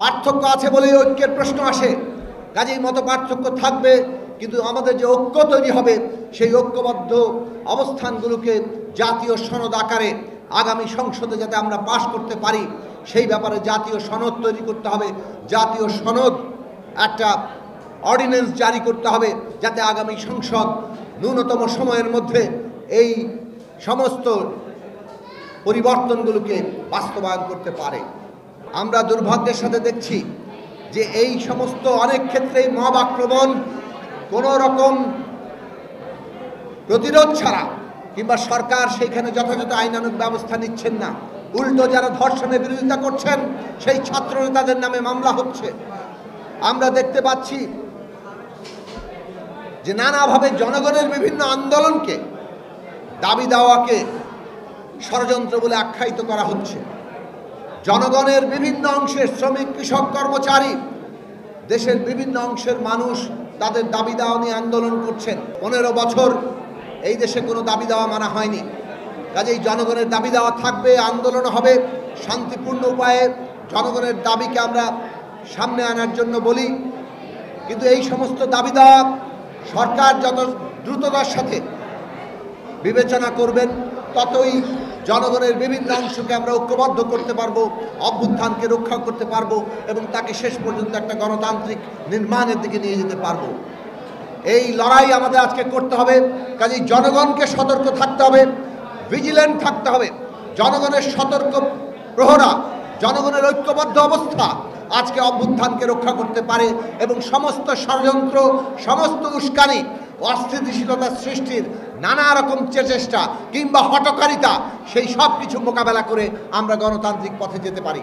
পার্থক্য আছে বলেই ঐক্যের প্রশ্ন আসে। কাজেই মত পার্থক্য থাকবে, কিন্তু আমাদের যে ঐক্য তৈরি হবে সেই ঐক্যবদ্ধ অবস্থানগুলোকে জাতীয় সনদ আকারে আগামী সংসদে যাতে আমরা পাশ করতে পারি সেই ব্যাপারে জাতীয় সনদ তৈরি করতে হবে। জাতীয় সনদ একটা অর্ডিন্যান্স জারি করতে হবে যাতে আগামী সংসদ ন্যূনতম সময়ের মধ্যে এই সমস্ত পরিবর্তনগুলোকে বাস্তবায়ন করতে পারে। আমরা দুর্ভাগ্যের সাথে দেখছি যে এই সমস্ত অনেক ক্ষেত্রেই মব আক্রমণ কোনো রকম প্রতিরোধ ছাড়া কিংবা সরকার সেইখানে যথাযথ আইনানুগ ব্যবস্থা নিচ্ছেন না, উল্টো যারা ধর্ষণের বিরোধিতা করছেন সেই ছাত্র নেতাদের নামে মামলা হচ্ছে। আমরা দেখতে পাচ্ছি যে নানাভাবে জনগণের বিভিন্ন আন্দোলনকে দাবি দাওয়াকে ষড়যন্ত্র বলে আখ্যায়িত করা হচ্ছে। জনগণের বিভিন্ন অংশের শ্রমিক, কৃষক, কর্মচারী, দেশের বিভিন্ন অংশের মানুষ তাদের দাবি দাওয়া নিয়ে আন্দোলন করছেন। 15 বছর এই দেশে কোনো দাবি দাওয়া মানা হয়নি। কাজেই জনগণের দাবি দাওয়া থাকবে, আন্দোলন হবে শান্তিপূর্ণ উপায়ে। জনগণের দাবিকে আমরা সামনে আনার জন্য বলি, কিন্তু এই সমস্ত দাবি দাওয়া সরকার যত দ্রুততার সাথে বিবেচনা করবেন ততই জনগণের বিভিন্ন অংশকে আমরা ঐক্যবদ্ধ করতে পারবো, অভ্যুত্থানকে রক্ষা করতে পারবো এবং তাকে শেষ পর্যন্ত একটা গণতান্ত্রিক নির্মাণের দিকে নিয়ে যেতে পারবো। এই লড়াই আমাদের আজকে করতে হবে। কাজেই জনগণকে সতর্ক থাকতে হবে, ভিজিল্যান্ট থাকতে হবে। জনগণের সতর্ক প্রহরা, জনগণের ঐক্যবদ্ধ অবস্থা আজকে অভ্যুত্থানকে রক্ষা করতে পারে এবং সমস্ত ষড়যন্ত্র, সমস্ত উস্কানি, অস্থিতিশীলতা সৃষ্টির নানা রকম চেষ্টা কিংবা হঠকারিতা সেই সব কিছু মোকাবেলা করে আমরা গণতান্ত্রিক পথে যেতে পারি।